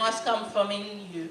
must come from in you.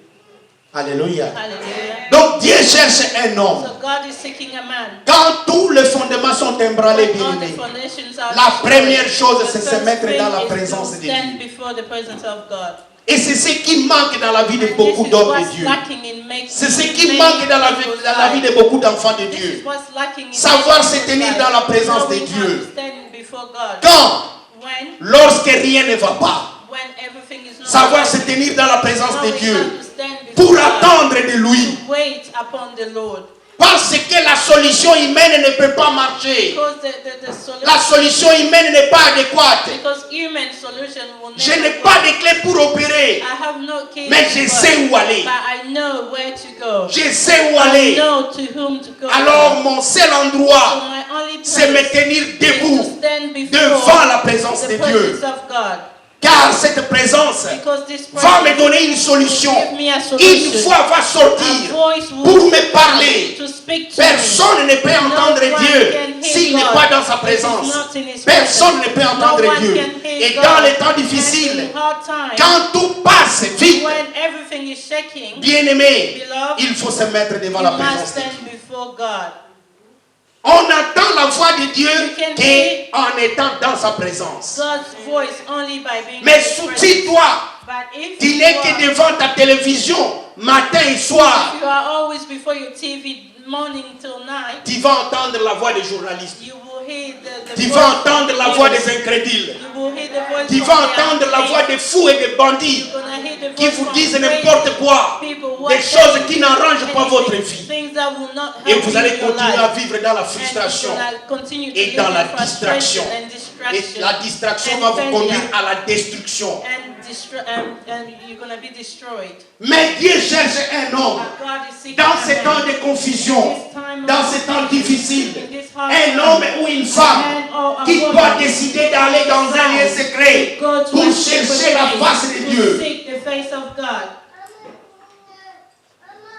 Alléluia. Hallelujah. Donc Dieu cherche un homme. So God is seeking a man. Quand tous les fondements sont ébranlés, When all the bien-aimés, foundations are la première chose, the c'est se first mettre thing dans la is présence to de stand Dieu. before the presence of God. Et c'est ce qui manque dans la vie de And beaucoup this is d'hommes de what's Dieu. lacking in making C'est ce qui many manque dans la people's vie de lives. beaucoup d'enfants de This Dieu. is what's lacking in Savoir many se people's tenir lives. dans la présence de Knowing how Dieu. to stand before God. Quand, When lorsque rien ne va pas, everything is not savoir se right. tenir dans la présence de Knowing Dieu how to stand before pour God. attendre de lui. To wait upon the Lord. Parce que la solution humaine ne peut pas marcher. Because the solution, La solution humaine n'est pas adéquate. because human solution will Je never n'ai work. pas de clé pour opérer, I have no key mais to je work, sais où aller. but I know where to go. Je sais où I aller. know to whom to go. Alors mon seul So endroit, my only place c'est me tenir is debout to stand before devant la présence the de presence Dieu. of God. Car cette présence Because this va me presence donner une solution. will give me a solution. Une voix va A sortir voice will pour me come parler. to speak to Personne ne peut me. entendre No one Dieu can hear s'il n'est God pas dans sa if présence. he's not in his Personne ne presence. peut entendre No one Dieu. can hear Et God. dans les temps And difficiles, in hard times, quand tout passe vite, when everything is shaking, bien-aimé, beloved, il faut se mettre devant you la must présence de Dieu. stand before God. On entend la voix de Dieu You can hear qu'en étant dans sa présence. God's voice only by being Mais in His presence. soucie-toi, But if tu you n'es que devant ta télévision, matin et soir, you are always before your TV morning till night, tu vas entendre la voix des journalistes. you will hear the Tu voice vas of entendre la the voix news. des incrédules. You will hear the voice Tu of vas the entendre la voix unbelievers. des fous et des bandits You're gonna hear the qui voice vous from disent crazy n'importe quoi, people, des choses qui n'arrangent pas votre vie. things that will not Et help vous you allez in your continuer life. à vivre dans la And frustration you're gonna continue to et live dans la in frustration distraction. and Et distraction. la distraction and va vous failure. conduire à la destruction. And you're gonna be destroyed. Mais Dieu cherche un homme But God is seeking dans a ces man. temps de confusion, dans ces temps difficiles, In this hard un time, homme ou une femme man or a qui woman doit décider d'aller dans un lieu secret go to pour a secret chercher la place face de to Dieu. seek the face of God.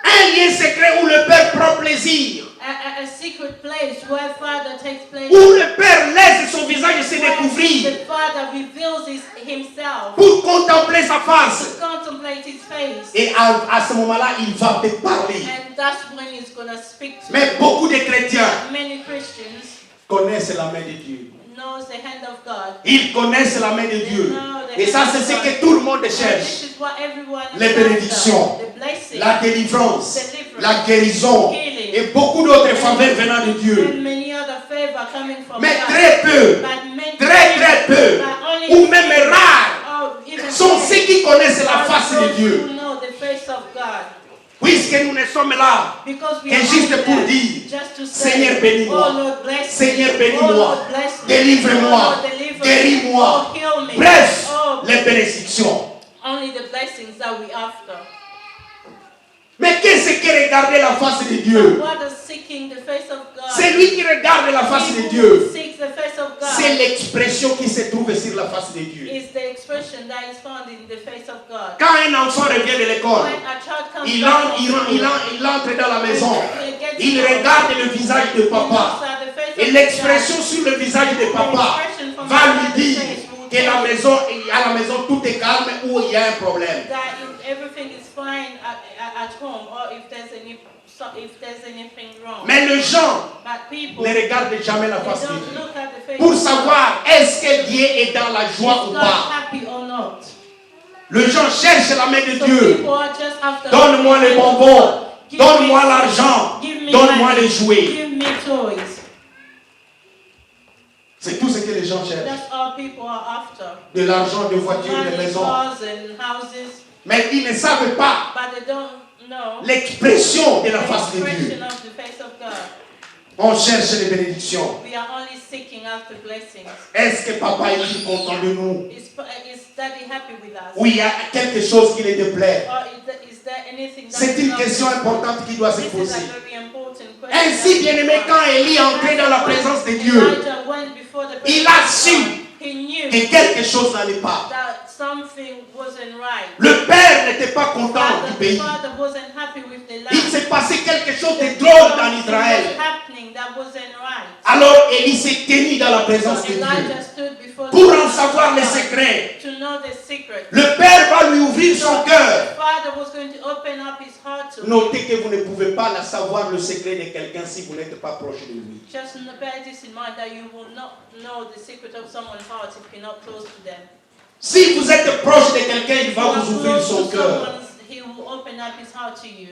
Un lieu secret où le Père prend plaisir, A secret place where Father takes place. où le Père laisse son visage se Where découvrir the Father reveals himself pour contempler sa face. to contemplate his face. Et à ce moment-là, il va te parler. And that's when he's going to speak to Mais you. beaucoup de chrétiens Many Christians connaissent la main de Dieu. knows the hand of God. Ils connaissent la main de Dieu. Know the Et ça, hand c'est of ce God. que tout le monde And cherche. this is what everyone is Les after. bénédictions, The blessing, la délivrance, deliverance, la guérison healing, et beaucoup d'autres faveurs venant de Dieu. and many other favor coming from Mais God. très peu, But many très peu, but only ou même rares, even sont ceux qui connaissent la are face de those Dieu. who know the face of God. Puisque nous ne sommes là Because we que are juste only pour there dire, just to say, Seigneur, bénis-moi. oh Lord, bless me. Seigneur, Oh bénis-moi. Lord, bless me. Délivre-moi. Oh Lord, deliver me. Guéris-moi. Oh, heal me. Bref, Oh, les bénédictions. only the blessings that we after. Mais qu'est-ce que regarder la face de Dieu? What is seeking the face of God? C'est lui qui regarde la face de He who Dieu. seeks the face of God C'est l'expression qui se trouve sur la face de Dieu. is the expression that is found in the face of God. Quand un enfant revient de l'école, When a child comes il back entre, from school, il entre dans la maison. he gets Il home, regarde le visage de he papa. looks at the face Et of l'expression God. sur le visage de papa va lui dire que la maison, à la maison tout est calme ou il y a un problème. That if everything is fine at home, or if there's anything wrong. Mais les gens But people, ne regardent jamais la they face de don't Dieu look at the face pour of savoir est-ce que Dieu est dans la God. joie Is ou God pas. happy or not? Les gens cherchent la main de So Dieu. people are just after Donne-moi the les hand of bonbons. God. Give Donne-moi me- l'argent. give me Donne-moi money. les jouets. Give me toys. C'est tout ce que les gens cherchent. That's all people are after. De l'argent, de voitures, de Money, maisons. cars and houses, Mais ils ne savent pas but they don't know l'expression de la the face de Dieu. expression of the face of God. On cherche les bénédictions. We are only seeking after blessings. Est-ce que papa est content de nous? Is Daddy happy with us? Ou il y a quelque chose qui lui déplaît? Or is there anything that C'est is une not question pleasing? importante qui doit se This is a poser. very important question. Ainsi, bien-aimé, quand Élie est entré dans la présence de Dieu, Elijah went before the il presence a of su God. He knew que quelque chose n'allait pas. that something wasn't right. Le père n'était pas content Father, du the pays. father wasn't happy with the Il land. s'est passé quelque chose de drôle dans Something Israël. was happening that wasn't right. Alors Élie s'est tenu dans la présence So de Dieu Elijah stood before pour the en presence savoir of les God secrets. to know the secret. Le père va lui ouvrir son cœur to Notez him. que vous ne pouvez pas savoir le secret de quelqu'un si vous n'êtes pas proche de lui. Just bear this in mind that you will not know the secret of someone's heart if you're not close to them. Si vous êtes proche de quelqu'un, il va If you vous are ouvrir close son to cœur. someone, he will open up his heart to you.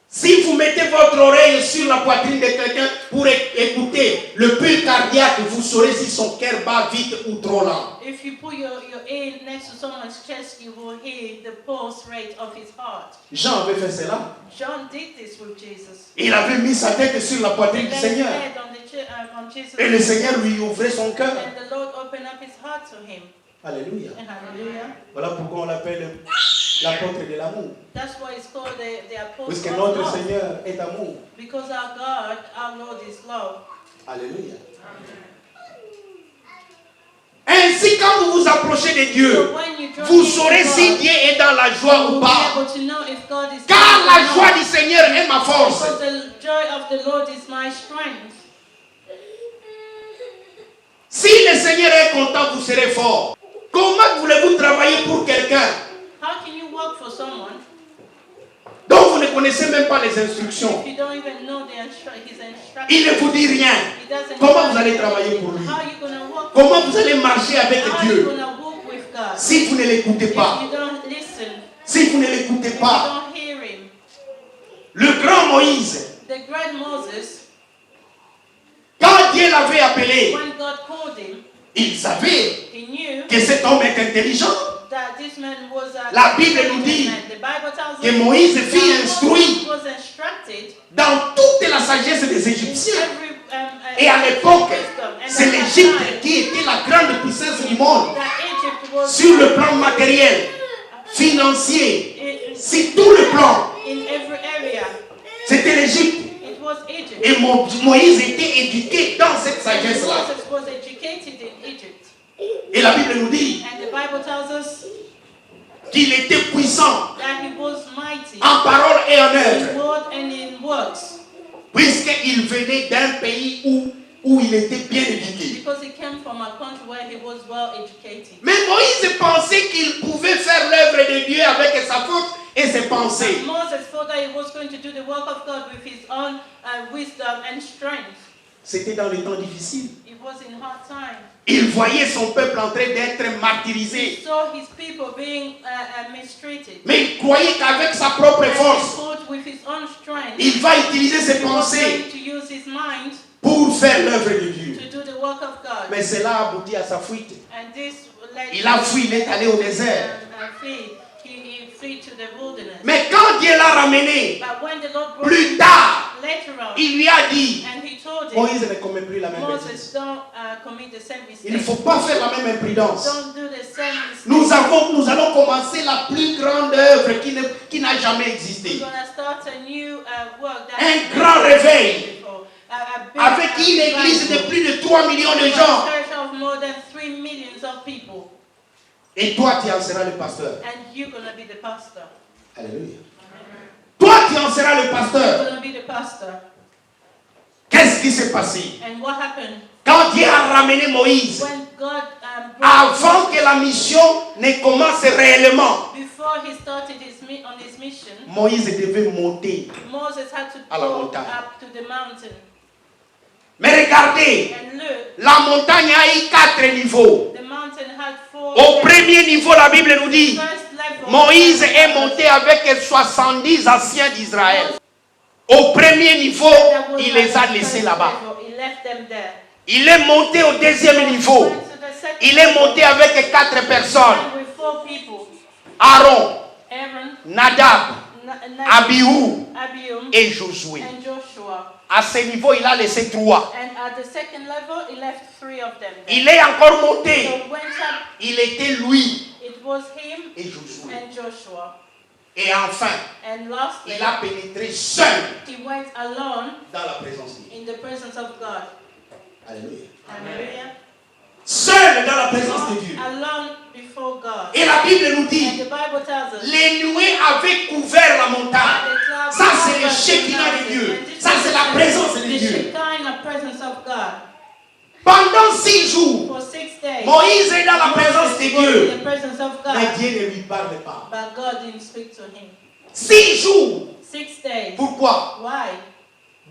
Si vous mettez votre oreille sur la poitrine de quelqu'un pour écouter le pulse cardiaque, vous saurez si son cœur bat vite ou trop lent. If you put your ear next to someone's chest, you will hear the pulse rate of his heart. Jean avait fait cela. John did this with Jesus. Il avait mis sa tête sur la poitrine He du laid his Seigneur. head on Jesus' Et le Seigneur lui ouvrait son cœur. and the Lord opened up his heart to him. Alléluia. And hallelujah. Voilà pourquoi on l'appelle l'apôtre de l'amour. That's why it's called the apostle Puisque of notre love. Seigneur est amour. Because our God, our Lord is love. Alléluia. Ainsi, quand vous vous approchez de Dieu, So when you draw vous near to saurez si God, Dieu est dans la joie you ou will pas. be able to know if God is Car pleased la or joie not. du Seigneur est ma force. Because the joy of the Lord is my strength. Si le Seigneur est content, vous serez fort. Comment voulez-vous travailler pour quelqu'un How can you work for someone dont vous ne connaissez même pas les instructions? if you don't even know his instructions? Il ne vous dit rien. He doesn't Comment know vous allez anything. travailler pour lui? How are you going to work Comment with vous allez marcher avec him? How are you Dieu going to walk with God? si vous ne l'écoutez If pas? you don't listen, Si vous ne l'écoutez if you pas? don't hear him. Le grand Moïse, The great Moses, quand Dieu l'avait appelé, when God called him, il savait he knew que cet homme est intelligent. that this man was a La Bible nous dit man. The Bible tells que us Moïse that fut Moses instruit was instructed dans toute la sagesse des in Égyptiens. every Et à l'époque, wisdom. And c'est at that l'Égypte time, qui était la grande puissance du monde that Egypt was sur le plan matériel, financier, in, sur tout le plan. in every area. C'était l'Égypte. It was Egypt. Et Moïse était éduqué dans cette And sagesse-là. Moses was educated in Egypt. Et la Bible nous dit And the Bible tells us qu'il était puissant that he was mighty en parole et en in œuvre, word and in works. puisqu'il venait d'un pays où il était bien éduqué. Because he came from a country where he was well educated. Mais Moïse pensait qu'il pouvait faire l'œuvre de Dieu avec sa force et ses pensées. And Moses thought that he was going to do the work of God with his own wisdom and strength. C'était dans les temps difficiles. It was in hard times. Il voyait son peuple en train d'être He martyrisé. saw his people being mistreated. Mais il croyait qu'avec sa propre And he force, thought with his own strength, il va utiliser ses he was pensées going to use his mind pour faire l'œuvre de Dieu. to do the work of God. Mais cela a abouti à sa fuite. And this led Il a fui, il est allé au désert. He fled to the wilderness. Mais quand Dieu l'a ramené, But when the Lord brought plus him tard, later on, il lui a dit, and he told him, Moïse ne commet plus la même bêtise. Moses, don't commit the same Il ne mistake. faut pas faire la même imprudence. Don't do the same mistake. Nous allons commencer la plus grande œuvre qui n'a jamais We're existé. going to start a new work that Un grand réveil a big, avec une église de plus de 3 millions de gens. a church of more than 3 millions of people. Et toi, tu en seras le pasteur. And you're going to be the pastor. Alléluia. Toi, tu en seras le You're pasteur. going to be the pastor. Qu'est-ce qui s'est passé? And what happened? Quand Dieu a ramené Moïse, When God brought avant que la mission ne commence réellement, before he started on his mission, Moïse devait monter. Moses had to À la go montagne. up to the mountain. Mais regardez, And look, la montagne a eu 4 niveaux. the mountain had 4 Au premier niveau, la Bible nous dit, First level, Moïse est monté avec 70 anciens d'Israël. Au premier niveau, that was il like les a the laissés first là-bas. level. He left them there. Il est monté au deuxième niveau. Went to the second Il est monté level, avec 4 personnes. and with 4 people, Aaron, Aaron, Nadab, Abihu Abium, et Josué. and Joshua. À ce niveau, il a laissé 3. And at the second level, he left 3 of them there. Il est encore monté. So went up, Il était lui it was him et Josué. and Joshua. Et enfin, And lastly, il a pénétré seul he went alone dans la présence de Dieu. in the presence of God. Alléluia. Hallelujah. Seul dans la présence de Dieu. Alone before God. Et la Bible nous And dit, the Bible tells us les nuées avaient couvert la montagne. Ça, c'est le Shekinah de Dieu. Ça, c'est la présence de the Dieu. Shekinah presence of God. Pendant 6 jours, For 6 days, Moïse est dans la présence de Moses was in Dieu. the presence of Mais God, Dieu ne lui parle pas. but God didn't speak to him. 6 jours, 6 days. Pourquoi? Why?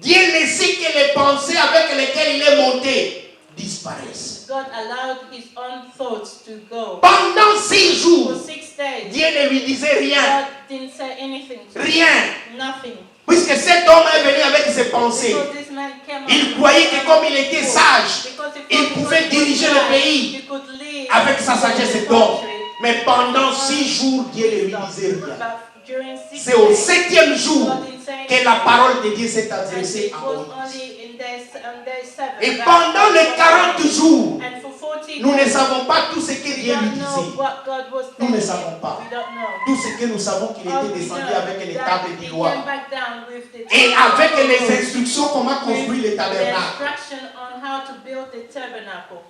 Dieu laissait que les pensées avec lesquelles il est monté disparaissent. God allowed his own thoughts to go. Pendant 6 jours, For 6 days, Dieu ne lui disait rien. God didn't say anything to him. Rien. Nothing. Puisque cet homme est venu avec ses pensées. Because this man came Il up croyait with que comme il était sage, because he il thought pouvait because he was diriger le wise, pays he could lead avec sa sagesse the d'homme. country. Mais pendant 6 jours, Dieu ne lui disait rien. But during 6 C'est au days, 7e jour God didn't say que la anything. parole de Dieu s'est And adressée it à was Moïse. only in day 7. Et pendant les 40 jours, And for 40 nous ne days, savons pas tout ce que we Dieu lui don't know disait. what God was Nous ne telling savons him. pas. We don't know. Tout ce que nous savons qu'il All était we descendu know avec les that tables he d'ivoire. came back down with the Et avec les tabernacle, instructions comment construire le with the tabernacle. instruction on how to build the tabernacle.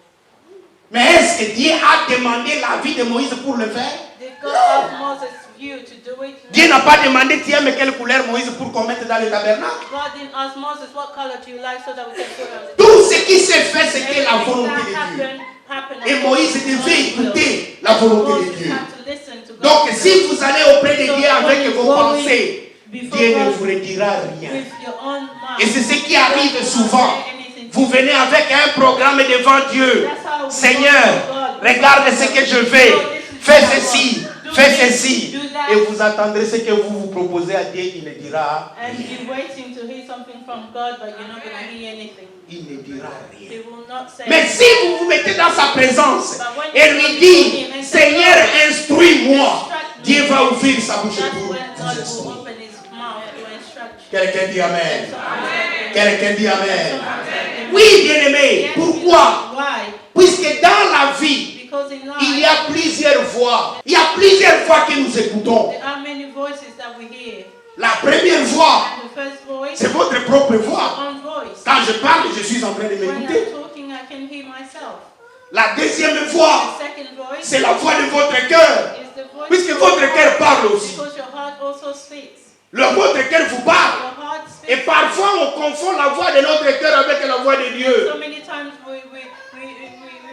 Mais est-ce que Dieu a demandé l'avis de Moïse pour le faire? Did God ask Moses you to do it? Dieu n'a pas demandé, tiens, mais quelle couleur Moïse pour qu'on mette dans le tabernacle. God didn't ask Moses what color do you like so that we can put on the Tout ce qui s'est fait, c'était la Everything volonté that de Dieu. happened Et Moïse devait écouter la volonté de Moses Dieu. had to listen to God. Donc, si vous allez auprès de So Dieu avec when vos you go pensées, before Dieu ne God vous redira rien. with your own mind, Et c'est ce qui God arrive will not souvent. say anything to Vous venez avec un programme devant Dieu. That's how we Seigneur, go to God. regarde ce que je fais. Fais ceci, fais ceci. Et vous attendrez ce que vous proposez à Dieu, il ne dira And rien. you're waiting to hear something from God, but you're not going to hear anything. Il ne dira He rien. will not say Mais anything. si vous vous mettez dans sa présence et lui dites, Seigneur, instruis-moi, Dieu va ouvrir sa bouche That's pour when vous God will instruire. open his mouth to instruct you. Quelqu'un dit Amen. Someone Quelqu'un dit Amen. said amen. Oui, bien-aimé. Pourquoi? Why? Puisque dans la vie, Because in il y life, a plusieurs voix. Il y a plusieurs voix que nous écoutons. there are many voices that we hear. La première voix, And the first voice, c'est votre propre your voix. own voice. Quand je parle, je suis en train de When m'écouter. I'm talking, I can hear myself. La deuxième voix, The second voice c'est la voix de votre cœur. is the voice Puisque of votre your cœur heart, parle aussi. because your heart also speaks. Votre cœur vous parle. Your heart speaks. Et parfois, on confond la voix de notre cœur avec la voix de Dieu. So many times we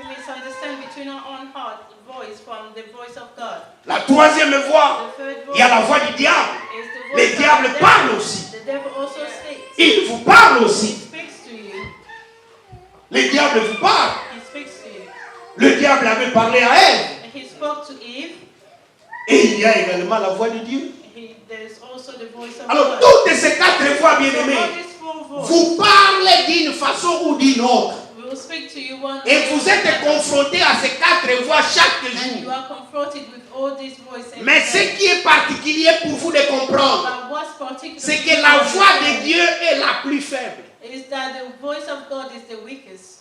misunderstand between our own heart voice from the voice of God. La troisième voix, The third il y a la voice voix du diable. is the Le voice diable of the parle devil. aussi. The devil also speaks. Il vous parle He aussi. speaks to you. Le diable vous parle. He speaks to you. Le diable avait parlé à Ève. And he spoke to Eve. Et il y a également la voix de Dieu. There's also the voice of Alors, God. toutes ces quatre voix, So bien-aimés, all these four voices vous parlez d'une façon ou d'une autre. will speak to you one Et way vous or êtes another. confrontés à ces quatre voix chaque And you jour. are confronted with all these voices. every Mais day. ce qui est particulier pour vous de comprendre, But what's particular c'est que la voix de Dieu est la plus faible. is that the voice of God is the weakest.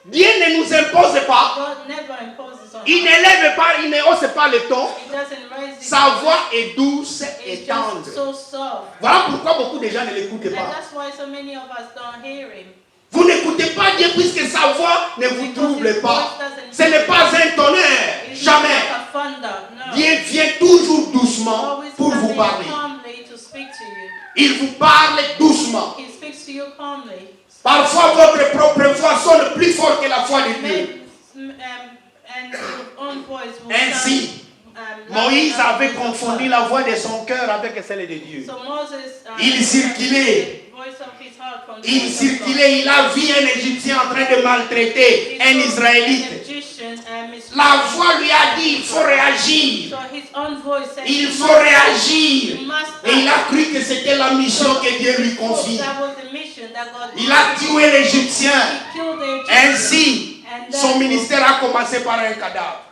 Dieu ne nous impose pas. God never imposes on Il us. n'élève pas, il ne hausse pas le ton. He doesn't raise his Sa voice. voix est douce et It's tendre. just so soft. Voilà pourquoi beaucoup de gens ne l'écoutent And pas. that's why so many of us don't hear him. Vous n'écoutez pas Dieu puisque sa voix ne vous trouble pas. Ce n'est pas un tonnerre. It's not Jamais. like a thunder. No. Dieu vient toujours doucement Always pour vous coming parler. calmly to speak to you. Il vous parle doucement. He speaks to you calmly. Parfois, votre propre voix sonne plus fort que la voix de Dieu. And your own voice will Ainsi, sound, Moïse louder avait than the voice of confondu God. la voix de son cœur avec celle de Dieu. So Moses, Il circulait. the voice of his heart from the Il voice of God. circulait, il a vu un Égyptien en train de maltraiter un He saw Israélite. an Egyptian, La voix lui a dit, il faut réagir. So his own voice said, Il "You faut must- réagir. you must Et il a act." cru que c'était la mission que Dieu lui So confie. that was the mission that God Il a tué l'Égyptien. He killed the Egyptian. Ainsi, And son then ministère a commencé par un cadavre.